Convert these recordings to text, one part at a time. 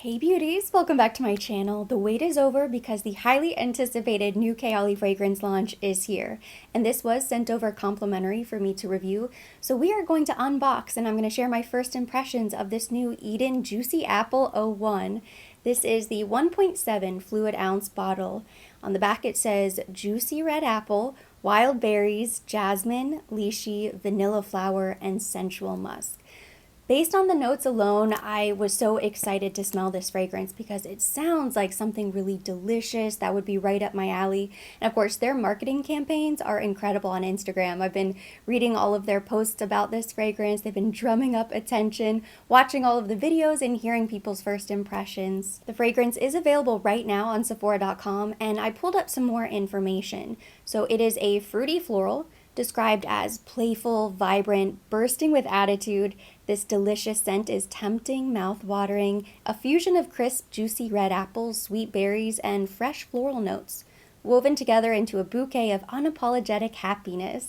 Hey beauties, welcome back to my channel. The wait is over because the highly anticipated new Kayali fragrance launch is here. And this was sent over complimentary for me to review. So we are going to unbox and I'm going to share my first impressions of this new Eden Juicy Apple 01. This is the 1.7 fluid ounce bottle. On the back it says juicy red apple, wild berries, jasmine, lychee, vanilla flower, and sensual musk. Based on the notes alone, I was so excited to smell this fragrance because it sounds like something really delicious that would be right up my alley. And of course, their marketing campaigns are incredible on Instagram. I've been reading all of their posts about this fragrance. They've been drumming up attention, watching all of the videos, and hearing people's first impressions. The fragrance is available right now on Sephora.com, and I pulled up some more information. So it is a fruity floral, described as playful, vibrant, bursting with attitude. This delicious scent is tempting, mouth-watering, a fusion of crisp, juicy red apples, sweet berries, and fresh floral notes, woven together into a bouquet of unapologetic happiness.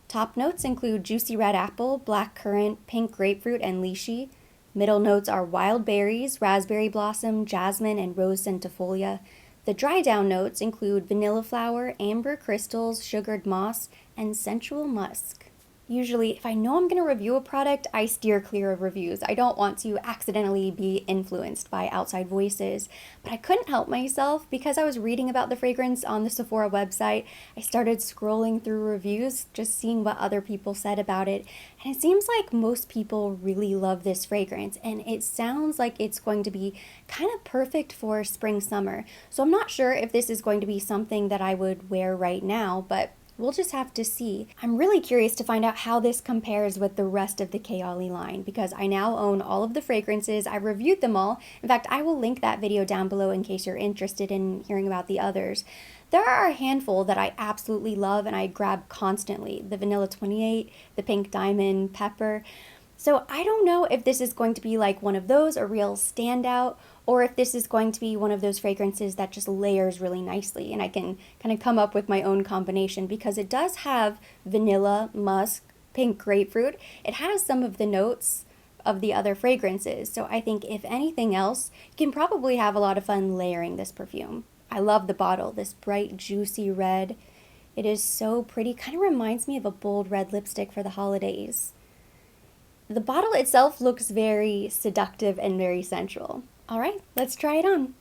Top notes include juicy red apple, black currant, pink grapefruit, and lychee. Middle notes are wild berries, raspberry blossom, jasmine, and rose centifolia. The dry down notes include vanilla flower, amber crystals, sugared moss, and sensual musk. Usually, if I know I'm going to review a product, I steer clear of reviews. I don't want to accidentally be influenced by outside voices, but I couldn't help myself because I was reading about the fragrance on the Sephora website. I started scrolling through reviews, just seeing what other people said about it, and it seems like most people really love this fragrance, and it sounds like it's going to be kind of perfect for spring, summer. So I'm not sure if this is going to be something that I would wear right now, but we'll just have to see. I'm really curious to find out how this compares with the rest of the Kayali line because I now own all of the fragrances. I reviewed them all. In fact, I will link that video down below in case you're interested in hearing about the others. There are a handful that I absolutely love and I grab constantly. The Vanilla 28, the Pink Diamond, Pepper. So I don't know if this is going to be like one of those, a real standout, or if this is going to be one of those fragrances that just layers really nicely and I can kind of come up with my own combination because it does have vanilla, musk, pink grapefruit. It has some of the notes of the other fragrances. So I think if anything else, you can probably have a lot of fun layering this perfume. I love the bottle, this bright, juicy red. It is so pretty, kind of reminds me of a bold red lipstick for the holidays. The bottle itself looks very seductive and very sensual. All right, let's try it on.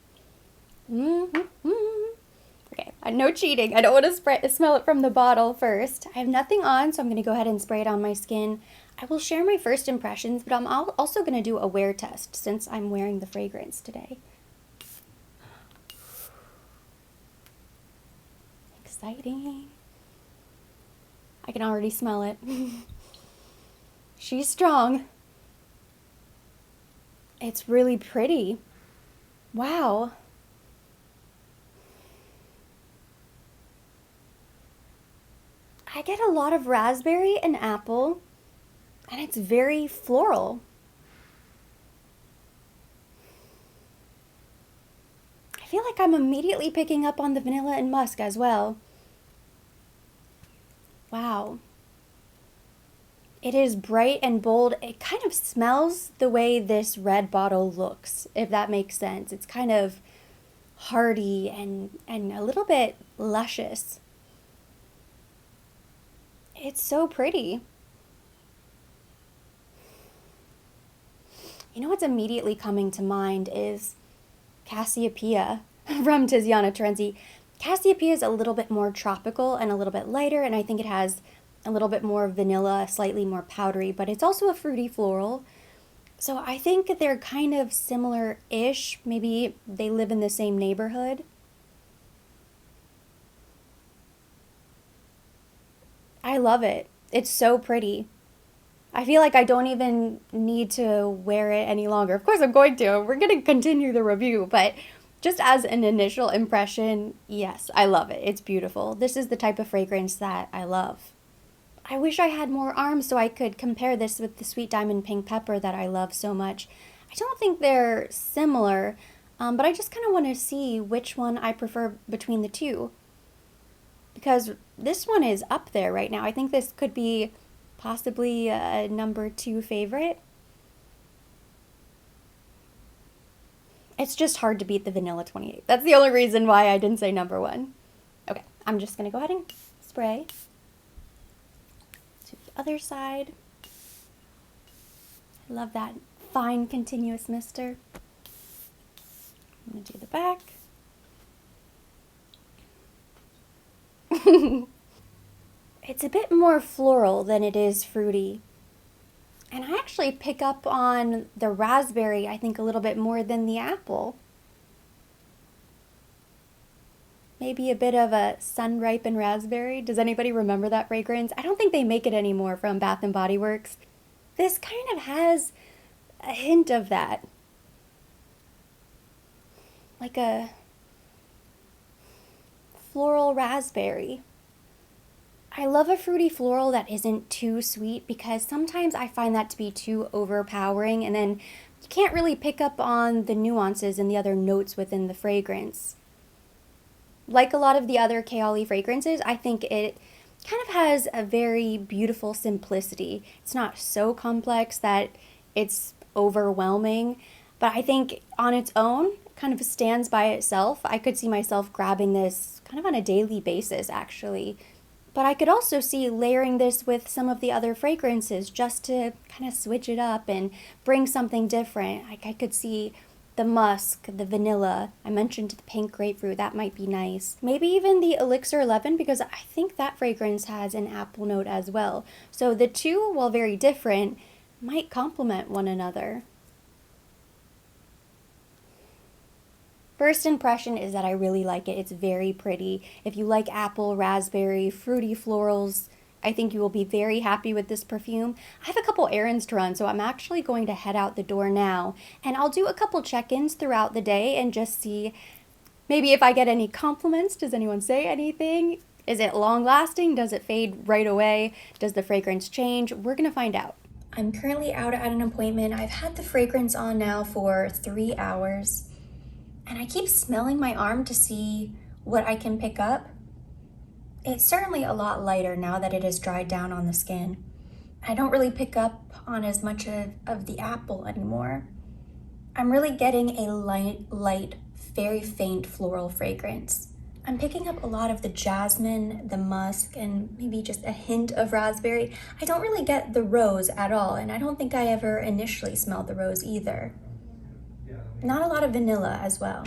Okay, no cheating. I don't want to smell it from the bottle first. I have nothing on, so I'm going to go ahead and spray it on my skin. I will share my first impressions, but I'm also going to do a wear test since I'm wearing the fragrance today. Exciting. I can already smell it. She's strong. It's really pretty. Wow. I get a lot of raspberry and apple, and it's very floral. I feel like I'm immediately picking up on the vanilla and musk as well. Wow. It is bright and bold. It kind of smells the way this red bottle looks, if that makes sense. It's kind of hearty and a little bit luscious. It's so pretty. You know what's immediately coming to mind is Cassiopeia from Tiziana Terenzi. Cassiopeia is a little bit more tropical and a little bit lighter, and I think it has a little bit more vanilla, slightly more powdery, but it's also a fruity floral. So I think they're kind of similar-ish. Maybe they live in the same neighborhood. I love it. It's so pretty. I feel like I don't even need to wear it any longer. Of course I'm going to. We're going to continue the review, but just as an initial impression, yes, I love it. It's beautiful. This is the type of fragrance that I love. I wish I had more arms so I could compare this with the Sweet Diamond Pink Pepper that I love so much. I don't think they're similar, but I just kind of want to see which one I prefer between the two. Because this one is up there right now. I think this could be possibly a number 2 favorite. It's just hard to beat the vanilla 28. That's the only reason why I didn't say number one. Okay, I'm just gonna go ahead and spray to the other side. I love that fine continuous mister. I'm gonna do the back. It's a bit more floral than it is fruity. And I actually pick up on the raspberry, I think, a little bit more than the apple. Maybe a bit of a sun-ripened raspberry. Does anybody remember that fragrance? I don't think they make it anymore from Bath & Body Works. This kind of has a hint of that. Like a floral raspberry. I love a fruity floral that isn't too sweet because sometimes I find that to be too overpowering and then you can't really pick up on the nuances and the other notes within the fragrance. Like a lot of the other Kayali fragrances, I think it kind of has a very beautiful simplicity. It's not so complex that it's overwhelming, but I think on its own, it kind of stands by itself. I could see myself grabbing this kind of on a daily basis, actually. But I could also see layering this with some of the other fragrances just to kind of switch it up and bring something different. Like I could see the musk, the vanilla. I mentioned the pink grapefruit. That might be nice. Maybe even the Elixir 11 because I think that fragrance has an apple note as well. So the two, while very different, might complement one another. First impression is that I really like it. It's very pretty. If you like apple, raspberry, fruity florals, I think you will be very happy with this perfume. I have a couple errands to run, so I'm actually going to head out the door now. And I'll do a couple check-ins throughout the day and just see maybe if I get any compliments. Does anyone say anything? Is it long-lasting? Does it fade right away? Does the fragrance change? We're gonna find out. I'm currently out at an appointment. I've had the fragrance on now for 3 hours. And I keep smelling my arm to see what I can pick up. It's certainly a lot lighter now that it has dried down on the skin. I don't really pick up on as much of the apple anymore. I'm really getting a light, very faint floral fragrance. I'm picking up a lot of the jasmine, the musk, and maybe just a hint of raspberry. I don't really get the rose at all, and I don't think I ever initially smelled the rose either. Not a lot of vanilla as well.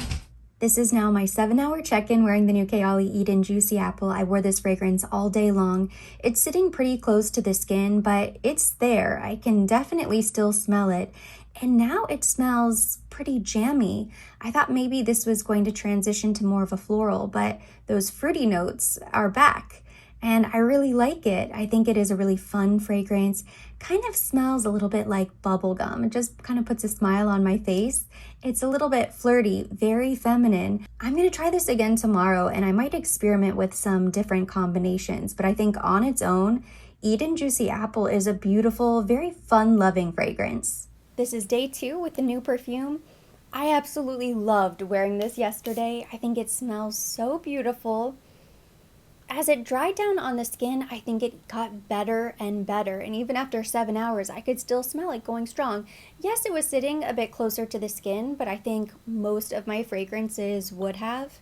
This is now my 7-hour check-in wearing the new Kayali Eden Juicy Apple. I wore this fragrance all day long. It's sitting pretty close to the skin, but it's there. I can definitely still smell it. And now it smells pretty jammy. I thought maybe this was going to transition to more of a floral, but those fruity notes are back. And I really like it. I think it is a really fun fragrance. Kind of smells a little bit like bubblegum. It just kind of puts a smile on my face. It's a little bit flirty, very feminine. I'm gonna try this again tomorrow and I might experiment with some different combinations, but I think on its own, Eden Juicy Apple is a beautiful, very fun-loving fragrance. This is day 2 with the new perfume. I absolutely loved wearing this yesterday. I think it smells so beautiful. As it dried down on the skin, I think it got better and better. And even after 7 hours, I could still smell it going strong. Yes, it was sitting a bit closer to the skin, but I think most of my fragrances would have.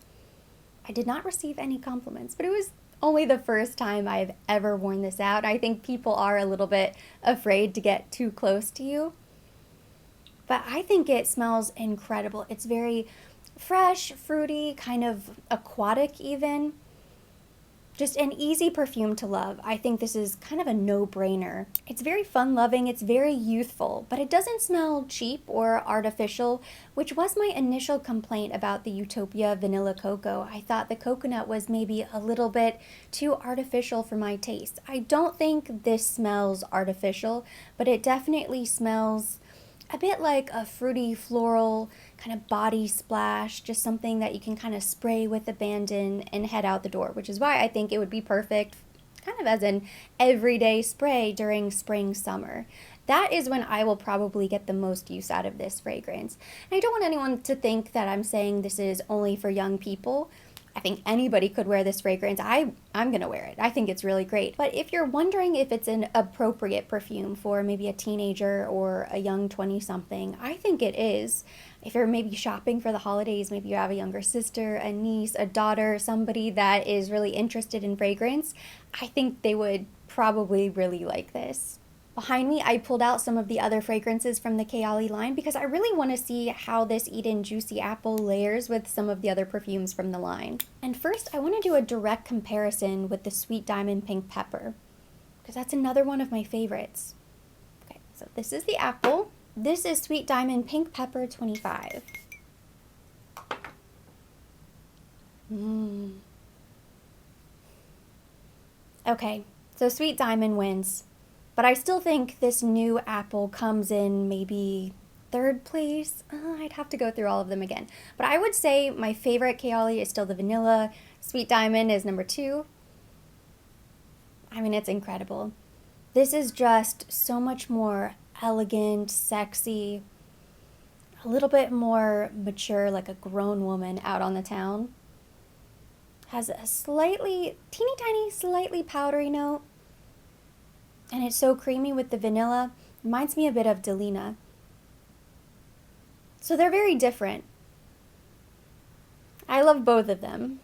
I did not receive any compliments, but it was only the first time I've ever worn this out. I think people are a little bit afraid to get too close to you. But I think it smells incredible. It's very fresh, fruity, kind of aquatic even. Just an easy perfume to love. I think this is kind of a no-brainer. It's very fun-loving, it's very youthful, but it doesn't smell cheap or artificial, which was my initial complaint about the Utopia Vanilla Cocoa. I thought the coconut was maybe a little bit too artificial for my taste. I don't think this smells artificial, but it definitely smells a bit like a fruity floral kind of body splash, just something that you can kind of spray with abandon and head out the door, which is why I think it would be perfect kind of as an everyday spray during spring, summer. That is when I will probably get the most use out of this fragrance. And I don't want anyone to think that I'm saying this is only for young people. I think anybody could wear this fragrance. I'm gonna wear it. I think it's really great. But if you're wondering if it's an appropriate perfume for maybe a teenager or a young 20-something, I think it is. If you're maybe shopping for the holidays, maybe you have a younger sister, a niece, a daughter, somebody that is really interested in fragrance, I think they would probably really like this. Behind me, I pulled out some of the other fragrances from the Kayali line because I really want to see how this Eden Juicy Apple layers with some of the other perfumes from the line. And first, I want to do a direct comparison with the Sweet Diamond Pink Pepper because that's another one of my favorites. Okay, so this is the apple. This is Sweet Diamond Pink Pepper 25. Okay, so Sweet Diamond wins. But I still think this new apple comes in maybe third place. I'd have to go through all of them again. But I would say my favorite Kayali is still the vanilla. Sweet Diamond is number 2. I mean, it's incredible. This is just so much more elegant, sexy, a little bit more mature, like a grown woman out on the town. Has a slightly, teeny tiny, slightly powdery note. And it's so creamy with the vanilla. Reminds me a bit of Delina. So they're very different. I love both of them.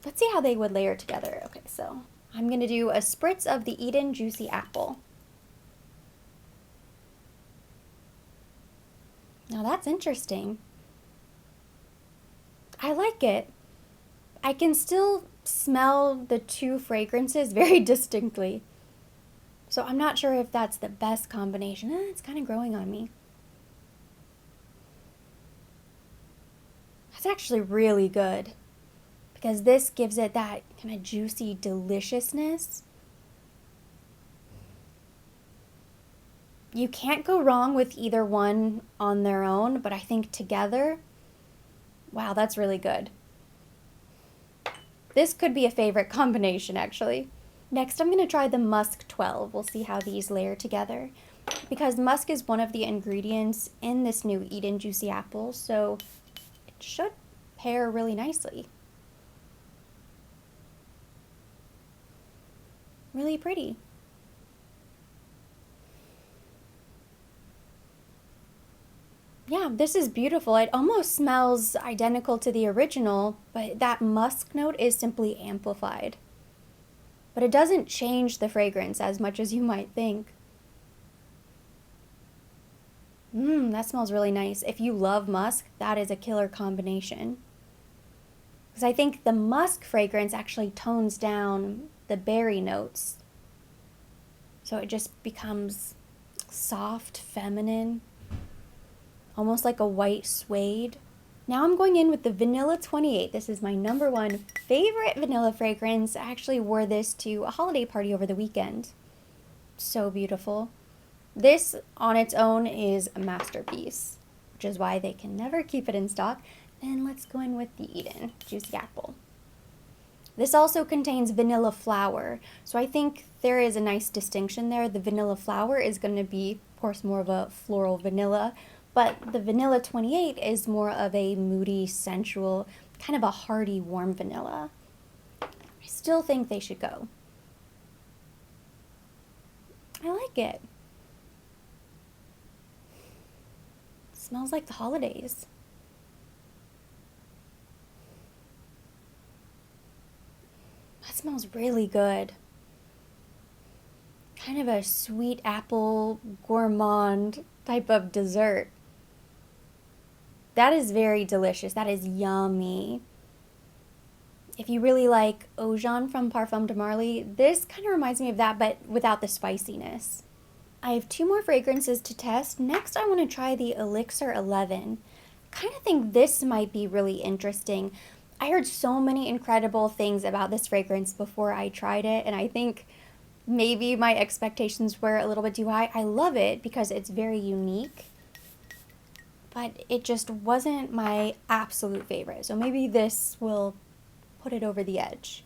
Let's see how they would layer together. Okay, so I'm going to do a spritz of the Eden Juicy Apple. Now that's interesting. I like it. I can still smell the two fragrances very distinctly. So I'm not sure if that's the best combination. It's kind of growing on me. That's actually really good because this gives it that kind of juicy deliciousness. You can't go wrong with either one on their own, but I think together, wow, that's really good. This could be a favorite combination, actually. Next, I'm going to try the Musk 12. We'll see how these layer together. Because musk is one of the ingredients in this new Eden Juicy Apple, so it should pair really nicely. Really pretty. Yeah, this is beautiful. It almost smells identical to the original, but that musk note is simply amplified. But it doesn't change the fragrance as much as you might think. That smells really nice. If you love musk, that is a killer combination. Because I think the musk fragrance actually tones down the berry notes. So it just becomes soft, feminine, almost like a white suede. Now I'm going in with the Vanilla 28. This is my number 1 favorite vanilla fragrance. I actually wore this to a holiday party over the weekend. So beautiful. This on its own is a masterpiece, which is why they can never keep it in stock. Then let's go in with the Eden Juicy Apple. This also contains vanilla flower, so I think there is a nice distinction there. The vanilla flower is going to be, of course, more of a floral vanilla, but the Vanilla 28 is more of a moody, sensual, kind of a hearty, warm vanilla. I still think they should go. I like it. Smells like the holidays. That smells really good. Kind of a sweet apple gourmand type of dessert. That is very delicious. That is yummy. If you really like Ojan from Parfum de Marly, this kind of reminds me of that, but without the spiciness. I have 2 more fragrances to test. Next, I want to try the Elixir 11. I kind of think this might be really interesting. I heard so many incredible things about this fragrance before I tried it, and I think maybe my expectations were a little bit too high. I love it because it's very unique, but it just wasn't my absolute favorite. So maybe this will put it over the edge.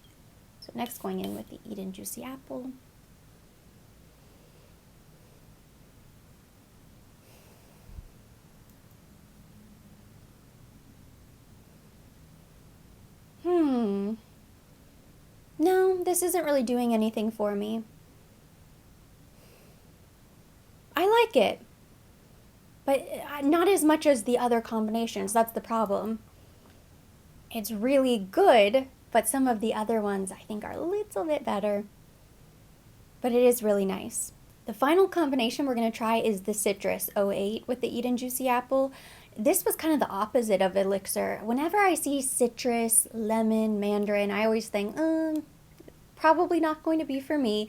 So next, going in with the Eden Juicy Apple. No, this isn't really doing anything for me. I like it, but not as much as the other combinations. That's the problem. It's really good, but some of the other ones I think are a little bit better. But it is really nice. The final combination we're going to try is the Citrus 08 with the Eden Juicy Apple. This was kind of the opposite of Elixir. Whenever I see citrus, lemon, mandarin, I always think, probably not going to be for me.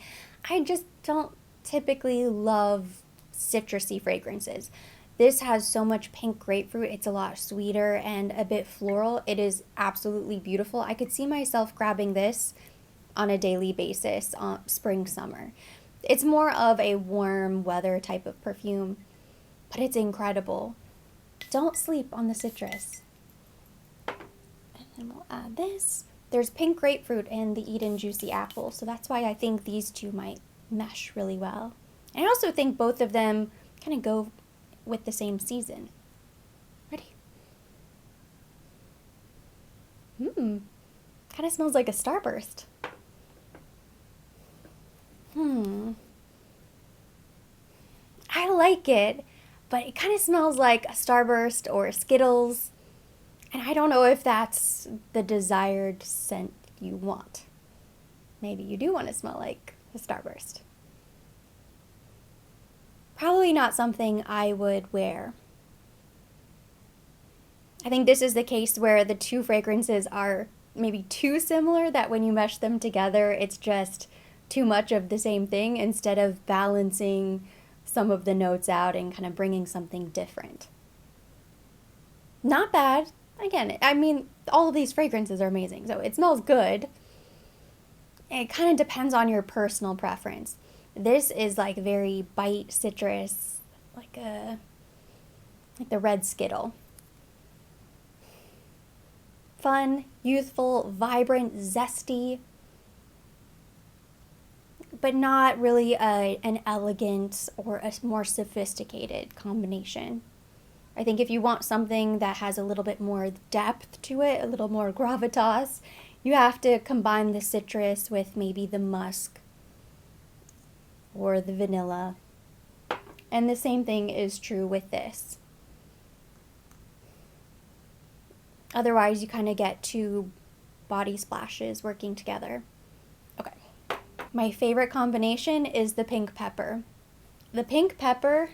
I just don't typically love citrusy fragrances. This has so much pink grapefruit. It's a lot sweeter and a bit floral. It is absolutely beautiful. I could see myself grabbing this on a daily basis, spring, summer. It's more of a warm weather type of perfume, but it's incredible. Don't sleep on the citrus. And then we'll add this. There's pink grapefruit in the Eden Juicy Apple, so that's why I think these two might mesh really well. And I also think both of them kind of go with the same season. Ready? Kind of smells like a starburst. I like it, but it kind of smells like a Starburst or Skittles, and I don't know if that's the desired scent you want. Maybe you do want to smell like a Starburst. Probably not something I would wear. I think this is the case where the two fragrances are maybe too similar that when you mesh them together, it's just too much of the same thing instead of balancing some of the notes out and kind of bringing something different. Not bad. Again, I mean, all of these fragrances are amazing, so it smells good. It kind of depends on your personal preference. This is like very bite citrus, like the red Skittle. Fun, youthful, vibrant, zesty, but not really an elegant or a more sophisticated combination. I think if you want something that has a little bit more depth to it, a little more gravitas, you have to combine the citrus with maybe the musk or the vanilla. And the same thing is true with this. Otherwise, you kind of get two body splashes working together. Okay. My favorite combination is the pink pepper. The pink pepper,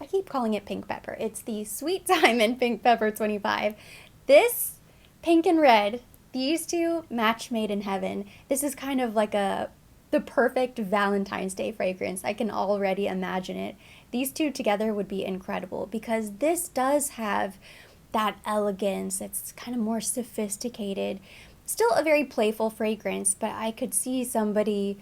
I keep calling it pink pepper. It's the Sweet Diamond Pink Pepper 25. This pink and red, these two match made in heaven. This is kind of like the perfect Valentine's Day fragrance. I can already imagine it. These two together would be incredible because this does have that elegance. It's kind of more sophisticated. Still a very playful fragrance, but I could see somebody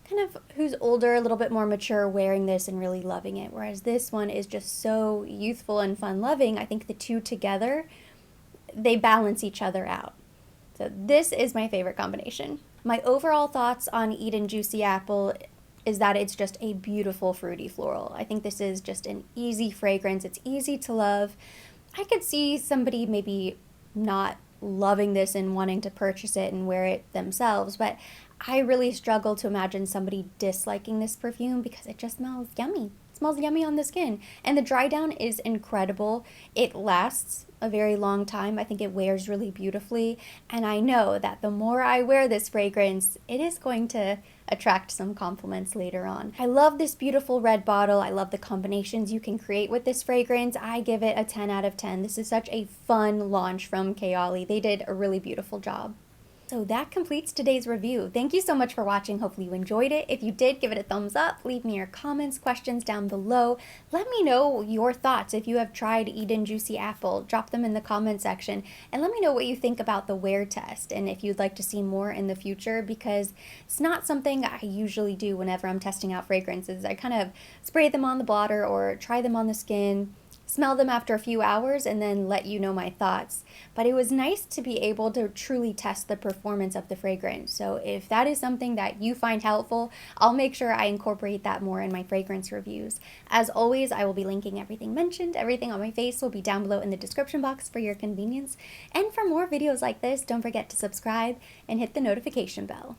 kind of who's older, a little bit more mature, wearing this and really loving it. Whereas this one is just so youthful and fun-loving. I think the two together, they balance each other out. So this is my favorite combination. My overall thoughts on Eden Juicy Apple is that it's just a beautiful fruity floral. I think this is just an easy fragrance. It's easy to love. I could see somebody maybe not loving this and wanting to purchase it and wear it themselves, but I really struggle to imagine somebody disliking this perfume because it just smells yummy. It smells yummy on the skin. And the dry down is incredible. It lasts a very long time. I think it wears really beautifully. And I know that the more I wear this fragrance, it is going to attract some compliments later on. I love this beautiful red bottle. I love the combinations you can create with this fragrance. I give it a 10 out of 10. This is such a fun launch from Kayali. They did a really beautiful job. So that completes today's review. Thank you so much for watching. Hopefully you enjoyed it. If you did, give it a thumbs up. Leave me your comments, questions down below. Let me know your thoughts. If you have tried Eden Juicy Apple, drop them in the comment section. And let me know what you think about the wear test and if you'd like to see more in the future, because it's not something I usually do whenever I'm testing out fragrances. I kind of spray them on the blotter or try them on the skin, smell them after a few hours and then let you know my thoughts. But it was nice to be able to truly test the performance of the fragrance. So if that is something that you find helpful, I'll make sure I incorporate that more in my fragrance reviews. As always, I will be linking everything mentioned. Everything on my face will be down below in the description box for your convenience. And for more videos like this, don't forget to subscribe and hit the notification bell.